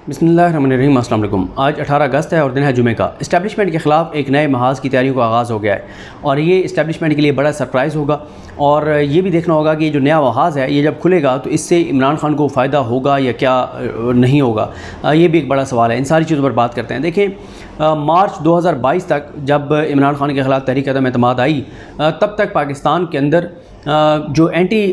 बिस्मिल्लाहिर्रहमानिर्रहीम। अस्सलाम वालेकुम। आज 18 अगस्त है और दिन है जुमे का। इस्टेब्लिशमेंट के ख़िलाफ़ एक नए महाज की तैयारियों का आगाज़ हो गया है और ये इस्टेब्लिशमेंट के लिए बड़ा सरप्राइज़ होगा और ये भी देखना होगा कि जो नया महाज है ये जब खुलेगा तो इससे इमरान खान को फ़ायदा होगा या क्या नहीं होगा, ये भी एक बड़ा सवाल है। इन सारी चीज़ों पर बात करते हैं। देखें, मार्च 2022 तक जब इमरान खान के ख़िलाफ़ तहरीक अदम एतमाद आई, तब तक पाकिस्तान के अंदर जो एंटी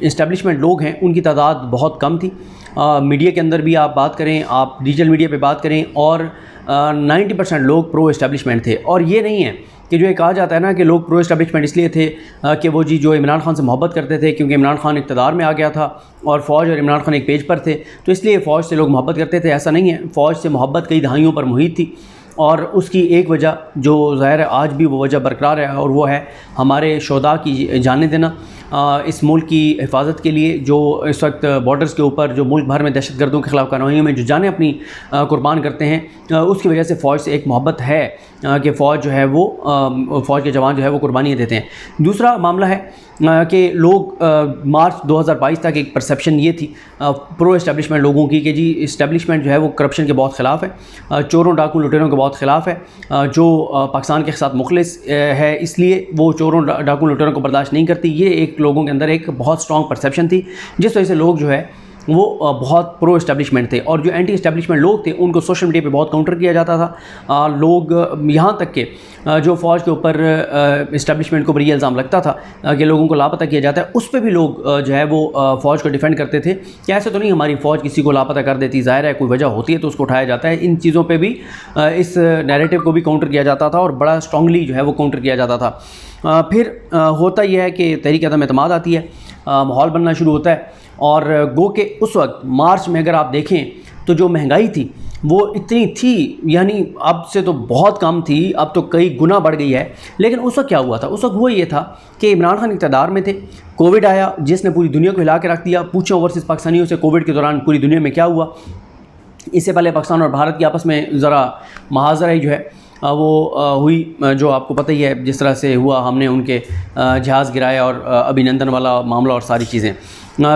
इस्टेब्लिशमेंट लोग हैं उनकी तादाद बहुत कम थी। मीडिया के अंदर भी आप बात करें, आप डिजिटल मीडिया पे बात करें और 90% लोग प्रो इस्टेब्लिशमेंट थे। और ये नहीं है कि जो ये कहा जाता है ना कि लोग प्रो इस्टेब्लिशमेंट इसलिए थे कि वो जी जो इमरान खान से मोहब्बत करते थे क्योंकि इमरान खान इक़्तिदार में आ गया था और फ़ौज और इमरान खान एक पेज पर थे, तो इसलिए फ़ौज से लोग मोहब्बत करते थे। ऐसा नहीं है। फ़ौज से मोहब्बत कई दहाइयों पर मुहित थी और उसकी एक वजह जो ज़ाहिर है आज भी वो वजह बरकरार है और वो है हमारे शोधा की जाने देना। इस मुल्क की हिफाजत के लिए जो इस वक्त बॉर्डर्स के ऊपर जो मुल्क भर में दहशतगर्दों के ख़िलाफ़ कार्रवाइयों में जो जानें अपनी कुर्बान करते हैं, उसकी वजह से फ़ौज से एक मोहब्बत है कि फ़ौज जो है वो फ़ौज के जवान जो है वो कुर्बानियाँ देते हैं। दूसरा मामला है कि लोग मार्च 2022 तक एक परसेप्शन ये थी प्रो इस्टेब्लिशमेंट लोगों की कि जी इस्टेब्लिशमेंट जो है वो करप्शन के बहुत ख़िलाफ़ है, चोरों डाकू लुटेरों के बहुत ख़िलाफ़ है, जो पाकिस्तान के साथ मुखलिस है इसलिए वो चोरों डाकू लुटेरों को बर्दाश्त नहीं करती। ये एक लोगों के अंदर एक बहुत स्ट्रॉन्ग परसेप्शन थी जिस वजह से लोग जो है वो बहुत प्रो इस्टेब्लिशमेंट थे और जो एंटी इस्टेब्लिशमेंट लोग थे उनको सोशल मीडिया पे बहुत काउंटर किया जाता था। लोग यहाँ तक के जो फ़ौज के ऊपर इस्टेब्लिशमेंट के ऊपर ये इल्ज़ाम लगता था कि लोगों को लापता किया जाता है, उस पर भी लोग जो है वो फ़ौज को डिफेंड करते थे कि ऐसे तो नहीं हमारी फ़ौज किसी को लापता कर देती, ज़ाहिर है कोई वजह होती है तो उसको उठाया जाता है। इन चीज़ों पर भी इस नैरेटिव को भी काउंटर किया जाता था और बड़ा स्ट्रॉन्गली जो है वो काउंटर किया जाता था। फिर होता यह है कि तहरीक अदम एतमाद आती है, माहौल बनना शुरू होता है और गो के उस वक्त मार्च में अगर आप देखें तो जो महंगाई थी वो इतनी थी, यानी अब से तो बहुत कम थी, अब तो कई गुना बढ़ गई है। लेकिन उस वक्त क्या हुआ था? उस वक्त हुआ ये था कि इमरान खान इक़्तिदार में थे, कोविड आया जिसने पूरी दुनिया को हिला के रख दिया। पूछें ओवरसीज़ पाकिस्तानियों से कोविड के दौरान पूरी दुनिया में क्या हुआ। इससे पहले पाकिस्तान और भारत की आपस में ज़रा मुहाज़रा जो है वो हुई, जो आपको पता ही है जिस तरह से हुआ, हमने उनके जहाज़ गिराया और अभिनंदन वाला मामला और सारी चीज़ें।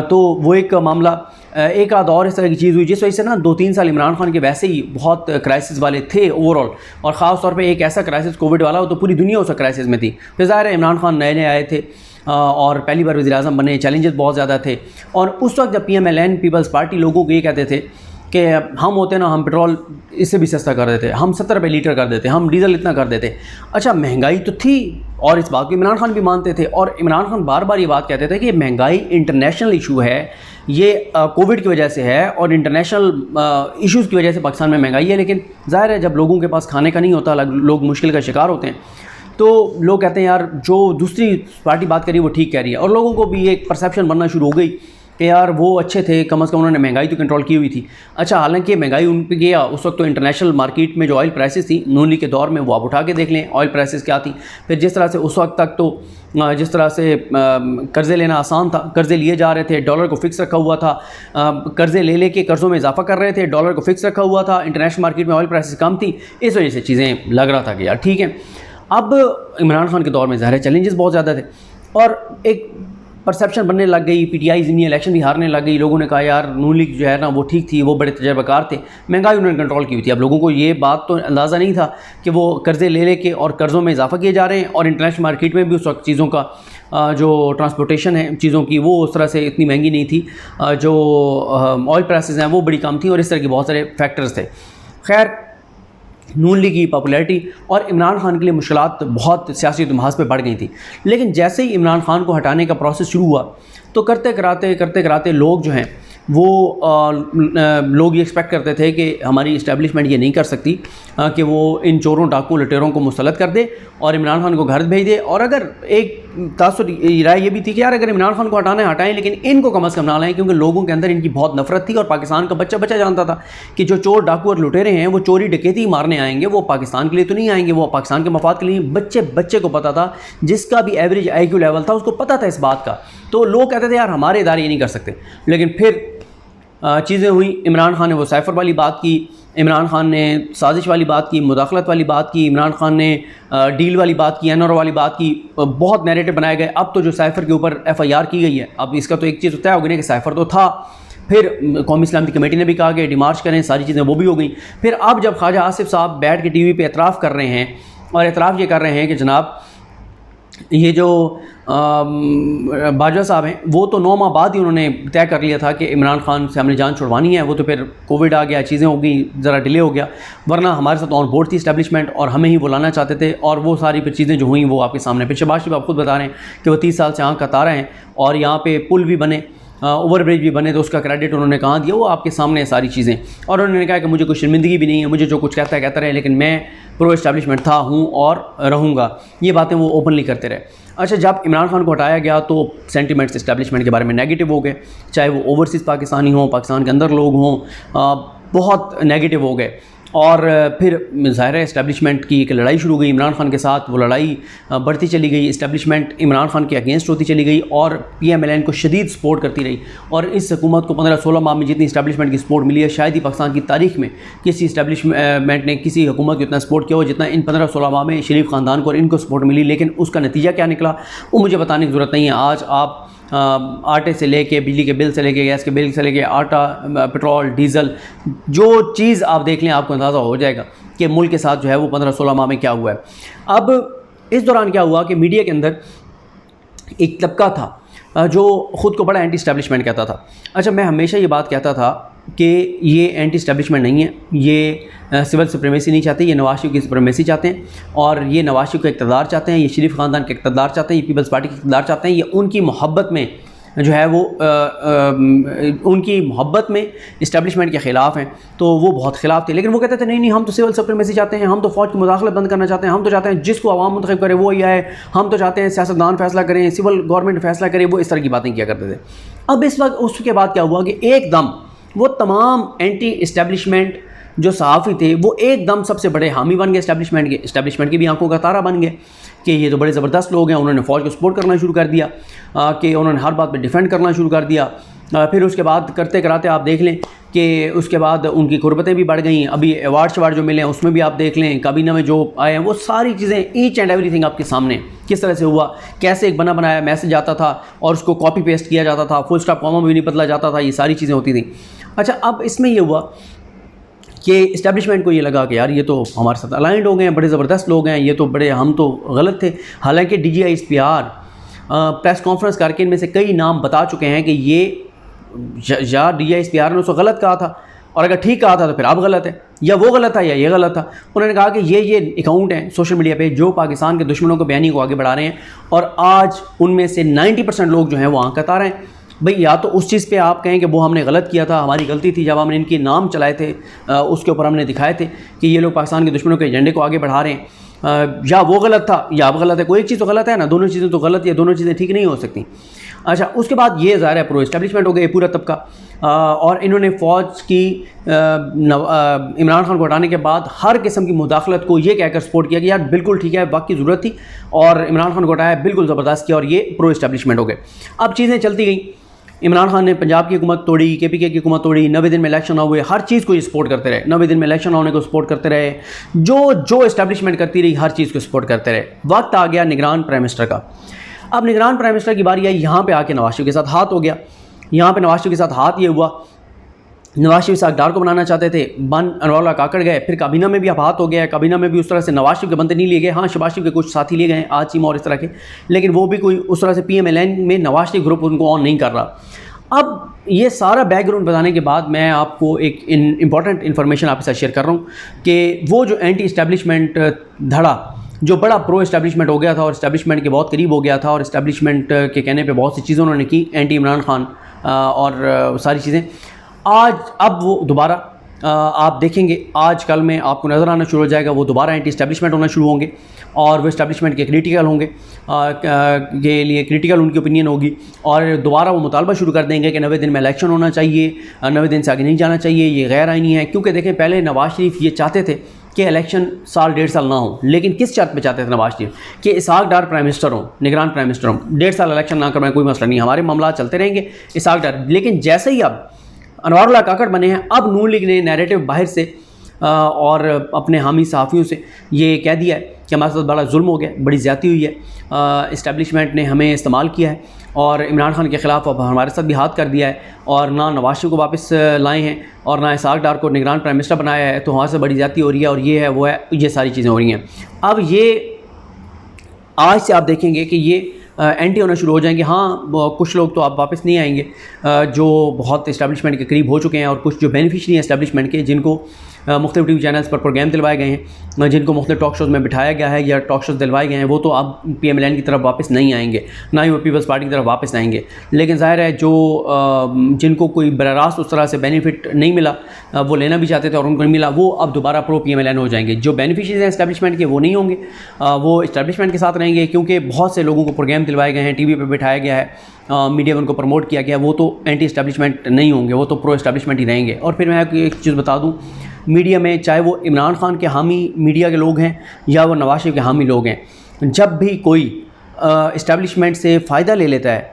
तो वो एक मामला, एक आध और इस तरह की चीज़ हुई जिस वजह से ना 2-3 साल इमरान खान के वैसे ही बहुत क्राइसिस वाले थे ओवरऑल, और ख़ास तौर पे एक ऐसा क्राइसिस कोविड वाला हो तो पूरी दुनिया उस क्राइसिस में थी। फिर ज़ाहिर है इमरान खान नए नए आए थे और पहली बार वज़ीर आज़म बने, चैलेंजेस बहुत ज़्यादा थे। और उस वक्त जब PMLN पीपल्स पार्टी लोगों को ये कहते थे कि हम होते ना, हम पेट्रोल इससे भी सस्ता कर देते, हम 70 रुपये लीटर कर देते, हम डीज़ल इतना कर देते। अच्छा, महंगाई तो थी और इस बात को इमरान खान भी मानते थे और इमरान खान बार बार ये बात कहते थे कि महंगाई इंटरनेशनल इशू है, ये कोविड की वजह से है और इंटरनेशनल इश्यूज़ की वजह से पाकिस्तान में महंगाई है। लेकिन ज़ाहिर है जब लोगों के पास खाने का नहीं होता, लोग मुश्किल का शिकार होते हैं, तो लोग कहते हैं यार जो दूसरी पार्टी बात करी वो ठीक कह रही है। और लोगों को भी एक परसेप्शन बनना शुरू हो गई कि यार वो अच्छे थे, कम से कम उन्होंने महंगाई तो कंट्रोल की हुई थी। अच्छा, हालांकि महंगाई उन पे गया उस वक्त तो इंटरनेशनल मार्केट में जो ऑयल प्राइसेस थी नून लीग के दौर में, वो आप उठा के देख लें ऑयल प्राइसेस क्या थी। फिर जिस तरह से उस वक्त तक तो जिस तरह से कर्ज़े लेना आसान था, कर्ज़े लिए जा रहे थे, डॉलर को फिक्स रखा हुआ था, कर्ज़े ले के कर्ज़ों में इजाफा कर रहे थे, डॉलर को फिक्स रखा हुआ था, इंटरनेशनल मार्केट में ऑयल प्राइसेस कम थी, इस वजह से चीज़ें लग रहा था कि यार ठीक है। अब इमरान खान के दौर में ज़ाहिर है चैलेंजेस बहुत ज़्यादा थे और एक परसेप्शन बनने लग गई, PTI ज़मीनी इलेक्शन भी हारने लग गई। लोगों ने कहा यार नून लीग जो है ना वो ठीक थी, वो बड़े तजर्बाकार थे, महंगाई उन्होंने कंट्रोल की हुई थी। अब लोगों को ये बात तो अंदाज़ा नहीं था कि वो कर्ज़े ले के और कर्ज़ों में इजाफा किए जा रहे हैं और इंटरनेशनल मार्केट में भी उस वक्त चीज़ों का जो ट्रांसपोर्टेशन है चीज़ों की वो उस तरह से इतनी महंगी नहीं थी, जो ऑयल प्राइसेस हैं वो बड़ी कम थी और इस तरह के बहुत सारे फैक्टर्स थे। खैर, नून लीग की पॉपुलैरिटी और इमरान खान के लिए मुश्किलात बहुत सियासी महाज पे बढ़ गई थी। लेकिन जैसे ही इमरान खान को हटाने का प्रोसेस शुरू हुआ तो करते कराते लोग जो हैं वो लोग ये एक्सपेक्ट करते थे कि हमारी इस्टेब्लिशमेंट ये नहीं कर सकती कि वो इन चोरों डाकू लुटेरों को मुसल्लत कर दे और इमरान खान को घर भेज दे। और अगर एक तासुर राय ये भी थी कि यार अगर इमरान खान को हटाना है हटाएं, लेकिन इनको कम अज़ कम ना लाएं, क्योंकि लोगों के अंदर इनकी बहुत नफरत थी और पाकिस्तान का बच्चा जानता था कि जो चोर डाकू और लुटेरे हैं वो चोरी डकैती मारने आएंगे, वो पाकिस्तान के लिए तो नहीं आएंगे, वो पाकिस्तान के मफाद के लिए। बच्चे को पता था, जिसका भी एवरेज IQ लेवल था उसको पता था इस बात का। तो लोग कहते थे यार हमारे इदारे ये नहीं कर सकते। लेकिन फिर चीज़ें हुई, इमरान खान ने वो साइफ़र वाली बात की, इमरान खान ने साजिश वाली बात की, मुदाखलत वाली बात की, इमरान खान ने डील वाली बात की, NRO वाली बात की, बहुत नैरेटिव बनाए गए। अब तो जो साइफ़र के ऊपर FIR की गई है, अब इसका तो एक चीज़ तय हो गई कि साइफ़र तो था, फिर कौमी इस्लामी कमेटी ने भी कहा कि डिमार्च करें, सारी चीज़ें वो भी हो गई। फिर अब जब ख्वाजा आसिफ साहब बैठ के टीवी पे एतराफ़ कर रहे हैं और एतराफ़ ये कर रहे हैं कि जनाब ये जो बाजवा साहब हैं वो तो 9 माह बाद ही उन्होंने तय कर लिया था कि इमरान खान से हमने जान छुड़वानी है, वो तो फिर कोविड आ गया, चीज़ें हो गई, ज़रा डिले हो गया, वरना हमारे साथ ऑन बोर्ड थी इस्टेब्लिशमेंट और हमें ही बुलाना चाहते थे। और वो सारी फिर चीज़ें जो हुई वो आपके सामने। फिर शहबाज शरीफ आप खुद बता रहे हैं कि वो 30 साल से आँख का तारा हैं और यहाँ पे पुल भी बने, ओवरब्रिज भी बने, तो उसका क्रेडिट उन्होंने कहाँ दिया, वो आपके सामने है सारी चीज़ें। और उन्होंने कहा कि मुझे कोई शर्मिंदगी भी नहीं है, मुझे जो कुछ कहता रहे, लेकिन मैं प्रो इस्टेब्लिशमेंट था, हूँ और रहूँगा। ये बातें वो ओपनली करते रहे। अच्छा, जब इमरान खान को हटाया गया तो सेंटिमेंट्स इस्टेब्लिशमेंट के बारे में नेगेटिव हो गए, चाहे वो ओवरसीज़ पाकिस्तानी हों, पाकिस्तान के अंदर लोग हों, बहुत नेगेटिव हो गए। और फिर ज़ाहिर है इस्टेब्लिशमेंट की एक लड़ाई शुरू हुई इमरान खान के साथ। वो लड़ाई बढ़ती चली गई, इस्टेब्लिशमेंट इमरान खान के अगेंस्ट होती चली गई और PMLN को शदीद सपोर्ट करती रही। और इस हुकूमत को 15-16 माह में जितनी इस्टेब्लिशमेंट की सपोर्ट मिली है, शायद ही पाकिस्तान की तारीख में किसी इस्टेब्लिशमेंट ने किसी हुकूमत को इतना सपोर्ट किया हो जितना इन 15-16 माह में शरीफ ख़ानदान को और इनको सपोर्ट मिली। लेकिन उसका नतीजा क्या निकला वो मुझे बताने की ज़रूरत नहीं है। आज आप आटे से लेके, बिजली के बिल से लेके, गैस के बिल से लेके, आटा, पेट्रोल, डीज़ल, जो चीज़ आप देख लें आपको अंदाज़ा हो जाएगा कि मुल्क के साथ जो है वो 15-16 माह में क्या हुआ है। अब इस दौरान क्या हुआ कि मीडिया के अंदर एक तबका था जो ख़ुद को बड़ा एंटी इस्टेब्लिशमेंट कहता था। अच्छा, मैं हमेशा ये बात कहता था कि ये एंटी इस्टेब्लिशमेंट नहीं है, ये सिविल सुप्रीमेसी नहीं चाहते, ये नवाज शरीफ की सुप्रीमेसी चाहते हैं और ये नवाज शरीफ का इक़्तिदार चाहते हैं, ये शरीफ ख़ानदान का इक़्तिदार चाहते हैं, ये पीपल्स पार्टी का इक़्तिदार चाहते हैं। ये उनकी मोहब्बत में जो है वो उनकी मोहब्बत में इस्टेब्लिशमेंट के ख़िलाफ़ हैं, तो वो बहुत ख़िलाफ़ थे। लेकिन वो कहते थे नहीं हम तो सिविल सुप्रीमेसी चाहते हैं, हम तो फ़ौज की मुदाखलत बंद करना चाहते हैं, हम तो चाहते हैं जिसको आवाम मुंतखब करे वो ही आए, हम तो चाहते हैं सियासतदान फ़ैसला करें, सिविल गवर्नमेंट फ़ैसला करे, वो इस तरह की बातें किया करते थे। अब इस वक्त उसके बाद क्या हुआ कि एकदम वो तमाम एंटी इस्टेब्लिशमेंट जो सहाफ़ी थे वो एकदम सबसे बड़े हामी बन गए इस्टेब्लिशमेंट की भी आंखों का तारा बन गए कि ये तो बड़े ज़बरदस्त लोग हैं। उन्होंने फ़ौज को सपोर्ट करना शुरू कर दिया कि उन्होंने हर बात पे डिफेंड करना शुरू कर दिया। फिर उसके बाद करते कराते आप देख लें कि उसके बाद उनकी कुर्बतें भी बढ़ गई। अभी अवार्ड शवार्ड जो मिले हैं उसमें भी आप देख लें, काबीना में जो आए हैं वो सारी चीज़ें ईच एंड एवरीथिंग आपके सामने किस तरह से हुआ, कैसे एक बना बनाया मैसेज आता था और उसको कॉपी पेस्ट किया जाता था, फुल स्टॉप कॉमा भी नहीं बदला जाता था, ये सारी चीज़ें होती थी। अच्छा, अब इसमें यह हुआ कि इस्टेब्लिशमेंट को ये लगा कि यार ये तो हमारे साथ अलाइंड हो गए हैं, बड़े ज़बरदस्त लोग हैं, ये तो बड़े, हम तो गलत थे। हालांकि DGI SPR प्रेस कॉन्फ्रेंस करके इनमें से कई नाम बता चुके हैं कि ये या DGI SPR ने उसको गलत कहा था और अगर ठीक कहा था तो फिर आप गलत है, या वो गलत था या ये गलत था। उन्होंने कहा कि ये अकाउंट हैं सोशल मीडिया पे जो पाकिस्तान के दुश्मनों को बयानी को आगे बढ़ा रहे हैं और आज उनमें से 90% लोग जो हैं वो आंख कता रहे हैं। भाई या तो उस चीज़ पे आप कहें कि वो हमने गलत किया था, हमारी गलती थी जब हमने इनके नाम चलाए थे, उसके ऊपर हमने दिखाए थे कि ये लोग पाकिस्तान के दुश्मनों के एजेंडे को आगे बढ़ा रहे हैं, या वो गलत था या आप गलत है। कोई एक चीज़ तो गलत है ना, दोनों चीज़ें तो गलत या दोनों चीज़ें ठीक नहीं हो सकती। अच्छा, उसके बाद ये ज़ाहिर है प्रो इस्टेब्लिशमेंट हो गए पूरा तबका और इन्होंने फ़ौज की इमरान खान को हटाने के बाद हर किस्म की मुदाखलत को ये कहकर सपोर्ट किया कि यार बिल्कुल ठीक है, वक्त की ज़रूरत थी और इमरान खान को हटाया, बिल्कुल ज़बरदस्त किया और ये प्रो इस्टेब्लिशमेंट हो गए। अब चीज़ें चलती गई, इमरान खान ने पंजाब की हुकूमत तोड़ी, KPK की हुकूमत तोड़ी, 90 दिन में इलेक्शन ना हुए, हर चीज़ को ये सपोर्ट करते रहे, 90 दिन में इलेक्शन ना होने को सपोर्ट करते रहे, जो इस्टेब्लिशमेंट करती रही हर चीज़ को सपोर्ट करते रहे। वक्त आ गया निगरान प्राइम मिनिस्टर का। अब निगरान प्राइम मिनिस्टर की बारी आई, यहाँ पे आके नवाज शरीफ के साथ हाथ हो गया। यहाँ पे नवाज शरीफ के साथ हाथ ये हुआ, नवाज शरीफ सागदार को बनाना चाहते थे, बन अनवर काकड़ गए, फिर काबीना में भी अब हाथ हो गया। काबीना में भी उस तरह से नवाज शरीफ के बंदे नहीं लिए गए, हाँ शहबाज शरीफ के कुछ साथी लिए गए, आसिम और इस तरह के, लेकिन वो भी कोई उस तरह से PMLN में नवाज शरीफ ग्रुप उनको ऑन नहीं कर रहा। अब ये सारा बैकग्राउंड बताने के बाद मैं आपको एक इंपॉर्टेंट इन्फॉर्मेशन आपके साथ शेयर कर रहा हूँ कि वो जो एंटी इस्टेब्लिशमेंट धड़ा जो बड़ा प्रो इस्टेब्लिशमेंट हो गया था और इस्टेब्लिशमेंट के बहुत करीब हो गया था और इस्टेब्लिशमेंट के कहने पे बहुत सी चीज़ें उन्होंने की, एंटी इमरान खान और सारी चीज़ें, आज अब वो दोबारा आप देखेंगे आज कल में आपको नज़र आना शुरू हो जाएगा, वो दोबारा एंटी इस्टेब्लिशमेंट होना शुरू होंगे और वो इस्टेब्लिशमेंट के क्रिटिकल होंगे, के लिए क्रिटिकल उनकी ओपिनियन होगी और दोबारा वो मुतालबा शुरू कर देंगे कि 90 दिन में इलेक्शन होना चाहिए, 90 दिन से आगे नहीं जाना चाहिए, ये गैर आइनी है। क्योंकि देखें पहले नवाज शरीफ ये चाहते थे कि इलेक्शन साल 1.5 साल ना हो, लेकिन किस शर्त पे चाहते थे नवाज शरीफ कि इसहाक डार प्राइम मिनिस्टर हों, निगरान प्राइम मिनिस्टर हों, 1.5 साल इलेक्शन ना करवाएं, कोई मसला नहीं, हमारे मामला चलते रहेंगे, इसहाक डार। लेकिन जैसे ही अब अनवर काकड़ बने हैं, अब नून लीग ने नैरेटिव बाहर से और अपने हामी सहाफ़ियों से ये कह दिया है कि हमारे साथ बड़ा जुल्म हो गया, बड़ी ज़्यादती हुई है, इस्टेब्लिशमेंट ने हमें इस्तेमाल किया है और इमरान खान के ख़िलाफ़ अब हमारे साथ भी हाथ कर दिया है और ना नवाज शरीफ को वापस लाए हैं और ना इसाक डार को निगरान प्राइम मिनिस्टर बनाया है। तो वहाँ से बड़ी ज़्यादती हो रही है और ये है वो है, ये सारी चीज़ें हो रही हैं। अब ये आज से आप देखेंगे कि ये एंटी होना शुरू हो जाएंगे। हाँ, कुछ लोग तो आप वापस नहीं आएंगे जो बहुत इस्टेब्लिशमेंट के करीब हो चुके हैं और कुछ जो बेनिफिशरी हैं इस्टेब्लिशमेंट के, जिनको मुख्तलिफ टीवी चैनल्स पर प्रोग्राम दिलवाए गए हैं, जिनको मुख्तलिफ टॉक शोज़ में बिठाया गया है या टॉक शोज़ दिलवाए गए हैं, वो तो अब PMLN की तरफ वापस नहीं आएंगे, ना ही वो पीपल्स पार्टी की तरफ वापस आएंगे। लेकिन ज़ाहिर है जो जिनको कोई बराह रास्त उस तरह से बेनिफिट नहीं मिला, वो लेना भी चाहते थे और उनको नहीं मिला, वो अब दोबारा प्रो PMLN हो जाएंगे। जो बेनिफिशरीज़ हैं इस्टेब्लिशमेंट के वो नहीं होंगे, वो इस्टेब्लिशमेंट के साथ रहेंगे, क्योंकि बहुत से लोगों को प्रोग्राम दिलवाए गए हैं, TV पर बिठाया गया है, मीडिया में उनको प्रमोट किया गया। वो तो एंटी इस्टेब्लिशमेंट नहीं होंगे, वो तो प्रो इस्टेब्लिशमेंट ही रहेंगे। और फिर मैं आपको एक चीज़ बता दूँ, मीडिया में चाहे वो इमरान खान के हामी मीडिया के लोग हैं या वो नवाज शरीफ के हामी लोग हैं, जब भी कोई इस्टेब्लिशमेंट से फ़ायदा ले लेता है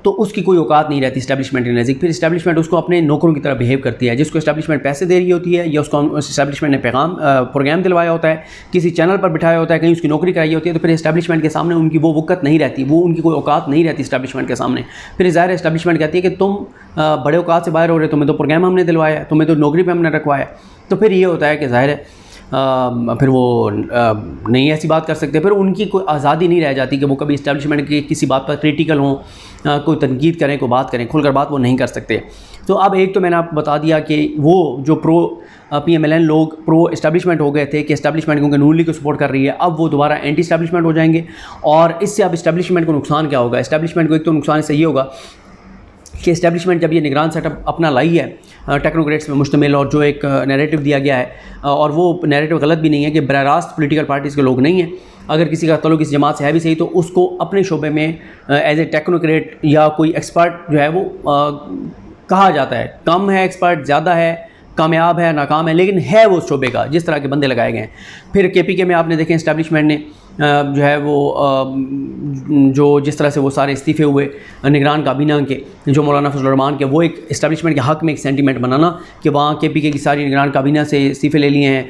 तो उसकी कोई औकात नहीं रहती इस्टेब्लिशमेंट के नज़दीक। फिर इस्टेब्लिशमेंट उसको अपने नौकरों की तरह बिहेव करती है। जिसको इस्टेब्लिशमेंट पैसे दे रही होती है या उसको इस्टेब्लिशमेंट ने प्रोग्राम दिलवाया होता है, किसी चैनल पर बिठाया होता है, कहीं उसकी नौकरी कराई होती है, तो फिर इस्टेब्लिशमेंट के सामने उनकी वो वक़्त नहीं रहती, वो उनकी कोई औकात नहीं रहती इस्टेब्लिशमेंट के सामने। फिर ज़ाहिर इस्टेब्लिशमेंट कहती है कि तुम बड़े औकात से बाहर हो रहे, तुम्हें तो प्रोग्राम हमने दिलवाया, तुम्हें तो नौकरी पर हमने रखवाया। तो फिर ये होता है कि ज़ाहिर है फिर वो नहीं ऐसी बात कर सकते, फिर उनकी कोई आज़ादी नहीं रह जाती कि वो कभी इस्टेब्लिशमेंट की किसी बात पर क्रिटिकल हों, कोई तनकीद करें, कोई बात करें, खुलकर बात वो नहीं कर सकते। तो अब एक तो मैंने आपको बता दिया कि वो जो प्रो PMLN लोग प्रो इस्टेब्लिशमेंट हो गए थे कि इस्टेब्लिशमेंट क्योंकि नून लीग को सपोर्ट कर रही है, अब वो दोबारा एंटी इस्टेब्लिशमेंट हो जाएंगे। और इससे अब इस्टेब्लिशमेंट को नुकसान क्या होगा? इस्टेब्लिशमेंट को एक तो नुकसान इससे ये होगा कि इस्टेब्लिशमेंट जब ये निगरान सेटअप अपना लाई है टेक्नोक्रेट्स में मुश्तमिल, और जो एक नैरेटिव दिया गया है, और वो नैरेटिव गलत भी नहीं है कि बराह रास्त पॉलिटिकल पार्टीज़ के लोग नहीं हैं। अगर किसी का तल्लुक़ किसी जमात से है भी सही, तो उसको अपने शोबे में एज ए टेक्नोक्रेट या कोई एक्सपर्ट जो है वो कहा जाता है। कम है एक्सपर्ट, ज़्यादा है, कामयाब है, नाकाम है, लेकिन है वो शोबे का, जिस तरह के बंदे लगाए गए हैं। फिर KPK में आपने देखें इस्टेब्लिशमेंट ने जो है वो जो जिस तरह से वो सारे इस्तीफ़े हुए निगरान काबीना के, जो मौलाना फजल रहमान के, वो एक इस्टेब्लिशमेंट के हक़ में एक सेंटीमेंट बनाना कि वहाँ KPK की सारी निगरान काबीना से इस्तीफ़े ले लिए हैं।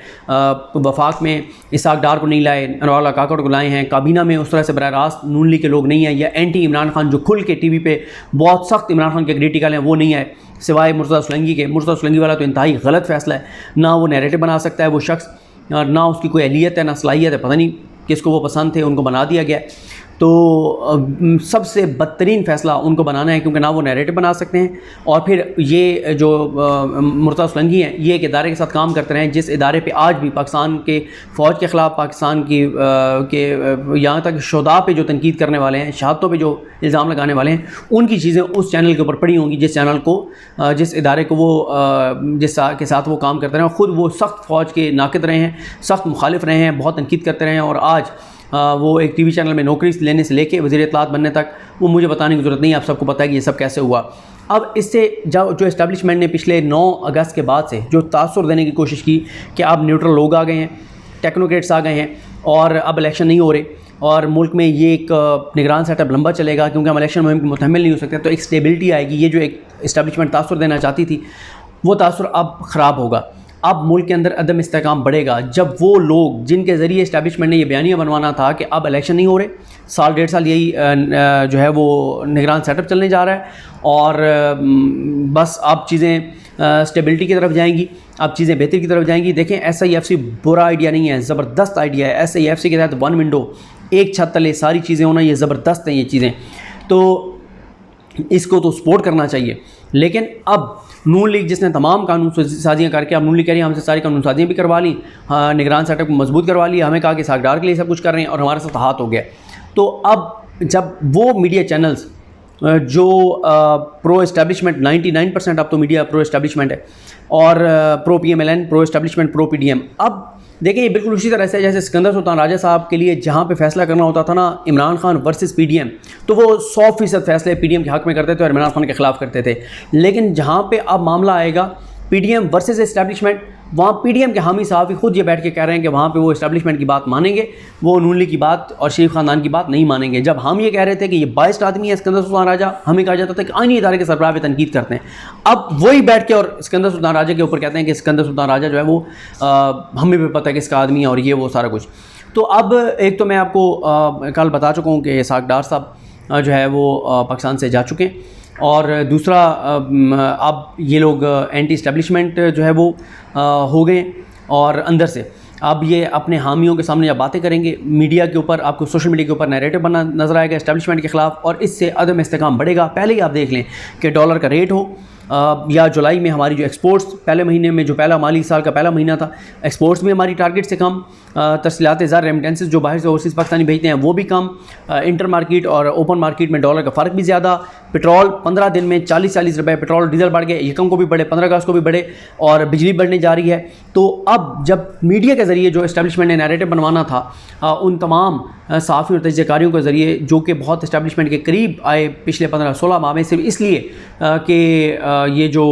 वफाक में इसाक डार को नहीं लाए, अनवर काकड़ को लाए हैं। काबीना में उस तरह से बराह रास्त नून लीग के लोग नहीं आए, या एंटी इमरान खान जो खुल के TV पे बहुत सख्त इमरान खान के क्रिटिकल हैं, वो नहीं आए, सिवाय मुर्तज़ा सुलंगी के। मुर्तज़ा सुलंगी वाला तो इंतहाई गलत फ़ैसला है, ना वो नैरेटिव बना सकता है वो शख्स, ना उसकी कोई अहलियत है, ना सलाहियत है, पता नहीं किसको वो पसंद थे, उनको बना दिया गया। तो सबसे बदतरीन फ़ैसला उनको बनाना है, क्योंकि ना वो नैरेटिव बना सकते हैं, और फिर ये जो मुर्तज़ा सुलंगी हैं, ये एक इदारे के साथ काम करते रहे जिस इदारे पे आज भी पाकिस्तान के फ़ौज के ख़िलाफ़, पाकिस्तान की यहाँ तक शुहदा पे जो तनकीद करने वाले हैं, शहादतों पे जो इल्ज़ाम लगाने वाले हैं, उनकी चीज़ें उस चैनल के ऊपर पड़ी होंगी, जिस चैनल को, जिस इदारे को वो जिस के साथ वो काम करते रहे, और ख़ुद वो सख्त फ़ौज के नाक़िद रहे हैं, सख्त मुखालिफ रहे हैं, बहुत तनकीद करते रहे हैं, और आज वो एक TV चैनल में नौकरी लेने से लेके वज़ीर इत्तलात बनने तक, वो मुझे बताने की ज़रूरत नहीं है, आप सबको पता है कि ये सब कैसे हुआ। अब इससे जो इस्टेब्लिशमेंट ने पिछले 9 अगस्त के बाद से जो तासुर देने की कोशिश की कि अब न्यूट्रल लोग आ गए हैं, टेक्नोक्रेट्स आ गए हैं, और अब इलेक्शन नहीं हो रहे, और मुल्क में ये एक निगरान सेटअप लंबा चलेगा, क्योंकि हम इलेक्शन मुहिम के मुतहम्मिल नहीं हो सकते, तो एक स्टेबिलिटी आएगी। ये जो एक इस्टेब्लिशमेंट तासुर देना चाहती थी, वो तासुर अब ख़राब होगा। अब मुल्क के अंदर अदम इस्तेहकाम बढ़ेगा जब वो लोग जिनके ज़रिए इस्टेब्लिशमेंट ने ये बयानियाँ बनवाना था कि अब इलेक्शन नहीं हो रहे, साल 1.5 साल यही जो है वो निगरान सेटअप चलने जा रहा है, और बस अब चीज़ें स्टेबिलिटी की तरफ जाएंगी, अब चीज़ें बेहतर की तरफ जाएंगी। देखें, SIFC बुरा आइडिया नहीं है, ज़बरदस्त आइडिया है। SIFC के तहत 1 विंडो, एक छत तले सारी चीज़ें होना, ये ज़बरदस्त हैं ये चीज़ें, तो इसको तो सपोर्ट करना चाहिए। लेकिन अब नून लीग जिसने तमाम कानून साजियाँ करके, अब नून लीग कह रही है हमसे सारी कानून साजियाँ भी करवा ली, हाँ, निगरान सेटअप को मजबूत करवा लिया, हमें कहा कि इसाक डार के लिए सब कुछ कर रहे हैं, और हमारे साथ हाथ हो गया। तो अब जब वो मीडिया चैनल्स जो प्रो इस्टेब्लिशमेंट 99% अब तो मीडिया प्रो इस्टेब्लिशमेंट है, और pro PMLN, pro establishment, pro PDM। अब देखिए, ये बिल्कुल उसी तरह से जैसे सिकंदर सुल्तान राजा साहब के लिए जहाँ पे फैसला करना होता था ना, इमरान खान वर्सेस PDM, तो वो 100% फैसले PDM के हक़ में करते थे और इमरान खान के ख़िलाफ़ करते थे। लेकिन जहाँ पे अब मामला आएगा PDM वर्सेस इस्टेब्लिशमेंट, वहाँ PDM के हामी साहब खुद ये बैठ के कह रहे हैं कि वहाँ पे वो इस्टेब्लिशमेंट की बात मानेंगे, वो नून लीग की बात और शरीफ ख़ानदान की बात नहीं मानेंगे। जब हम ये कह रहे थे कि ये बाइस्ड आदमी है सिकंदर सुल्तान राजा, हमें कहा जाता था कि आईनी इदारे के सरबराह पे तनकीद करते हैं। अब वही बैठ के और सिकंदर सुल्तान राजा के ऊपर कहते हैं कि सिकंदर सुल्तान राजा जो है वो हमें भी पता है कि इसका आदमी है और ये वो सारा कुछ। तो अब एक तो मैं आपको कल बता चुका हूँ कि इसहाक डार साहब जो है वो पाकिस्तान से जा चुके हैं, और दूसरा अब ये लोग एंटी इस्टेब्लिशमेंट जो है वो हो गए, और अंदर से अब ये अपने हामियों के सामने जब बातें करेंगे मीडिया के ऊपर, आपको सोशल मीडिया के ऊपर नैरेटिव बना नज़र आएगा इस्टेब्लिशमेंट के ख़िलाफ़, और इससे अदम इस्तेकाम बढ़ेगा। पहले ही आप देख लें कि डॉलर का रेट हो या जुलाई में हमारी जो एक्सपोर्ट्स पहले महीने में, जो पहला माली साल का पहला महीना था, एक्सपोर्ट्स में हमारी टारगेट से कम, तरसीलात ज़र रेमिटेंसेस जो बाहर से ओवरसीज़ पाकिस्तानी भेजते हैं वो भी कम, इंटर मार्केट और ओपन मार्केट में डॉलर का फ़र्क भी ज़्यादा, पेट्रोल 15 दिन में 40 रुपए पेट्रोल डीजल बढ़ गए, यकम को भी बढ़े, 15 अगस्त को भी बढ़े, और बिजली बढ़ने जा रही है। तो अब जब मीडिया के ज़रिए जो इस्टेब्लिशमेंट ने नैरेटिव बनवाना था उन तमाम सहाफ़ी और तजज़ियाकारियों के ज़रिए, जो कि बहुत इस्टेब्लिशमेंट के करीब आए पिछले 15-16 माह में, सिर्फ इसलिए कि ये जो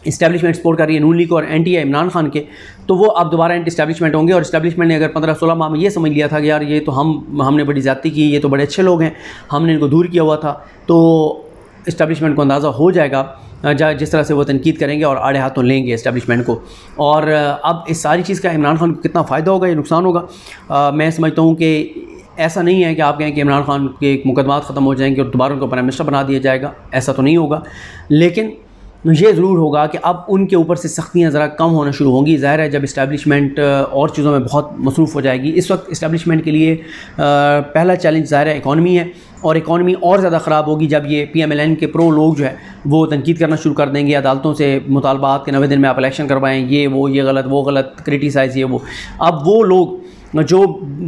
इस्टेब्लिशमेंट सपोर्ट कर रही है नून लीग और एंटी है इमरान खान के, तो वो अब दोबारा एंटी इस्टेब्लिशमेंट होंगे। और इस्टेब्लिशमेंट ने अगर 15-16 माह में ये समझ लिया था कि यार ये तो हमने बड़ी ज़्यादती की, ये तो बड़े अच्छे लोग हैं, हमने इनको दूर किया हुआ था, तो इस्टेब्लिशमेंट को अंदाज़ा हो जाएगा जिस तरह से वो तनकीद करेंगे और आड़े हाथों लेंगे इस्टेब्लिशमेंट को। और अब इस सारी चीज़ का इमरान खान को कितना फ़ायदा होगा या नुकसान होगा, मैं समझता हूँ कि ऐसा नहीं है कि आप कहें कि इमरान खान के मुकदमात ख़त्म हो जाएंगे और दोबारा उनको प्राइम मिनिस्टर बना दिया जाएगा, ऐसा तो नहीं होगा। लेकिन ये ज़रूर होगा कि अब उनके ऊपर से सख्तियाँ ज़रा कम होना शुरू होंगी। ज़ाहिर है जब इस्टेब्लिशमेंट और चीज़ों में बहुत मसरूफ़ हो जाएगी। इस वक्त इस्टेब्लिशमेंट के लिए पहला चैलेंज ज़ाहिर है इकॉनमी है, और इकॉनमी और ज़्यादा ख़राब होगी जब ये PMLN के प्रो लोग जो है वो तनकीद करना शुरू कर देंगे, अदालतों से मुतालबात के 90 दिन में आप इलेक्शन करवाएँ, ये गलत वो गलत, क्रिटिसाइज़ ये वो। अब वो लोग जो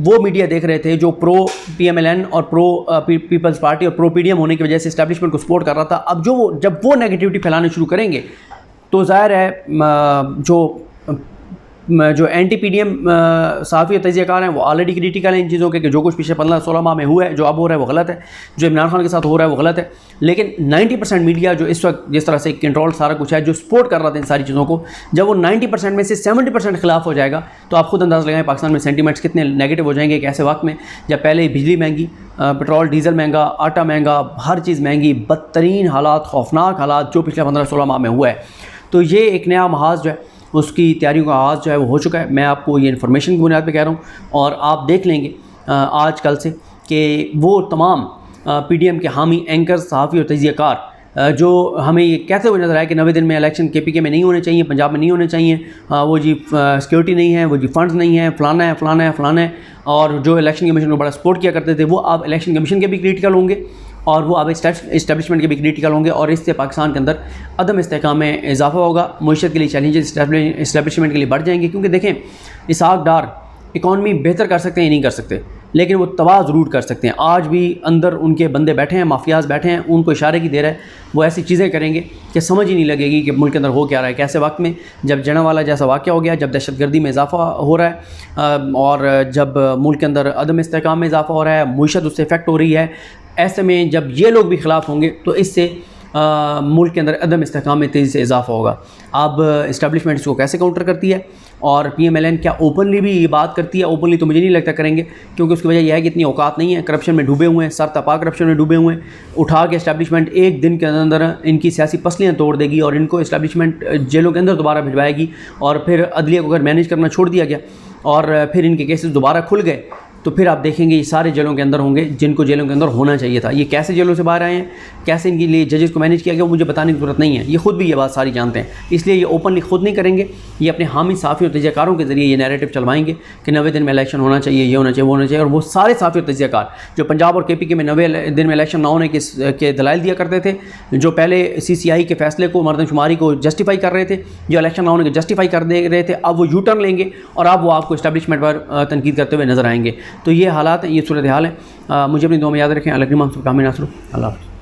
वो मीडिया देख रहे थे जो प्रो PMLN और प्रो पीपल्स पार्टी और प्रो PDM होने की वजह से इस्टेब्लिशमेंट को सपोर्ट कर रहा था, अब जब वो नेगेटिविटी फैलाने शुरू करेंगे तो ज़ाहिर है जो एंटी PDM सहाफ़ी और तजज़ियाकार हैं वो ऑलरेडी क्रिटिकल हैं इन चीज़ों के कि जो कुछ पिछले 15-16 माह में हुआ है, जो अब हो रहा है वो गलत है, जो इमरान खान के साथ हो रहा है वो गलत है। लेकिन 90% मीडिया जो इस वक्त जिस तरह से कंट्रोल सारा कुछ है, जो सपोर्ट कर रहा था इन सारी चीज़ों को, जब वो 90% में से 70% खिलाफ हो जाएगा तो आप खुद अंदाज़ लगाएं पाकिस्तान में सेंटीमेंट्स कितने नेगेटिव हो जाएंगे। एक ऐसे वक्त में जब पहले बिजली महंगी, पेट्रोल डीजल महंगा, आटा महंगा, हर चीज़ महंगी, बदतरीन हालात, खौफनाक हालात जो पिछले 15-16 माह में हुआ है। तो ये एक नया महाज जो है उसकी तैयारियों का आगाज़ जो है वो हो चुका है। मैं आपको ये इन्फॉर्मेशन की बुनियाद पे कह रहा हूँ, और आप देख लेंगे आज कल से कि वो तमाम PDM के हामी एंकर, सहाफ़ी और तजज़ियाकार जो हमें ये कहते हुए नज़र आए कि 90 दिन में इलेक्शन KPK में नहीं होने चाहिए, पंजाब में नहीं होने चाहिए, वो जी सिक्योरिटी नहीं है, वो जी फंड्स नहीं है, फ़लाना है फ़लाना है फ़लाना है, और जो इलेक्शन कमीशन को बड़ा सपोर्ट किया करते थे वो अब इलेक्शन कमीशन के भी क्रिटिकल होंगे और वो अब इस्टेब्लिशमेंट के भी क्रिटिकल होंगे, और इससे पाकिस्तान के अंदर अदम इस्तेहकाम में इजाफा होगा। मईशत के लिए चैलेंजेस इस्टेब्लिशमेंट के लिए बढ़ जाएंगे, क्योंकि देखें इसहाक डार इकॉनमी बेहतर कर सकते हैं या नहीं कर सकते, लेकिन वो तबाह ज़रूर कर सकते हैं। आज भी अंदर उनके बंदे बैठे हैं, माफियाज बैठे हैं, उनको इशारे की देर है, वो ऐसी चीज़ें करेंगे कि समझ ही नहीं लगेगी कि मुल्क के अंदर हो क्या रहा है। कैसे वक्त में जब जनावाला जैसा वाक़या हो गया, जब दहशतगर्दी में इजाफा हो रहा है और जब मुल्क के अंदर अदम इस्तेहकाम में इजाफा हो रहा है, मईशत उससे इफ़ेक्ट हो रही है, ऐसे में जब ये लोग भी ख़िलाफ़ होंगे तो इससे मुल्क के अंदर अदम इस्तेहकाम में तेज़ी से इजाफा होगा। अब इस्टेब्लिशमेंट इसको कैसे काउंटर करती है, और PMLN क्या ओपनली भी ये बात करती है? ओपनली तो मुझे नहीं लगता करेंगे, क्योंकि उसकी वजह यह है कि इतनी औकात नहीं है, करप्शन में डूबे हुए हैं, सर तपा करप्शन में डूबे हुए हैं। उठा के इस्टेब्लिशमेंट एक दिन के अंदर इनकी सियासी पसलियाँ तोड़ देगी और इनको इस्टेब्लिशमेंट जेलों के अंदर दोबारा भिजवाएगी, और फिर अदलिया को अगर मैनेज करना छोड़ दिया गया और फिर इनके केसेस दोबारा खुल गए तो फिर आप देखेंगे ये सारे जेलों के अंदर होंगे जिनको जेलों के अंदर होना चाहिए था। ये कैसे जेलों से बाहर आए हैं, कैसे इनके लिए जजेस को मैनेज किया गया, वो मुझे बताने की ज़रूरत नहीं है, ये खुद भी ये बात सारी जानते हैं, इसलिए ये ओपनली खुद नहीं करेंगे। ये अपने हामी सहाफ़ी और तजज़ियाकारों के ज़रिए ये नैरेटिव चलवाएंगे कि 90 दिन में इलेक्शन होना चाहिए, ये होना चाहिए, वो होना चाहिए। और वो सारे सहाफ़ी और तजज़ियाकार जो पंजाब और KPK में 90 दिन में इलेक्शन ना होने के दलाइल दिया करते थे, जो पहले CCI के फैसले को, मरदमशुमारी को जस्टिफाई कर रहे थे, जो इलेक्शन ना होने के जस्टिफाई कर दे रहे थे, अब वो यू टर्न लेंगे और अब वो आपको इस्टेब्लिशमेंट पर तनकीद करते हुए नज़र आएंगे। तो ये हालात, ये सूरत हाल है। मुझे अपनी दुआ में याद रखें। अल्लाह नासर। अल्लाह हाफ़िज़।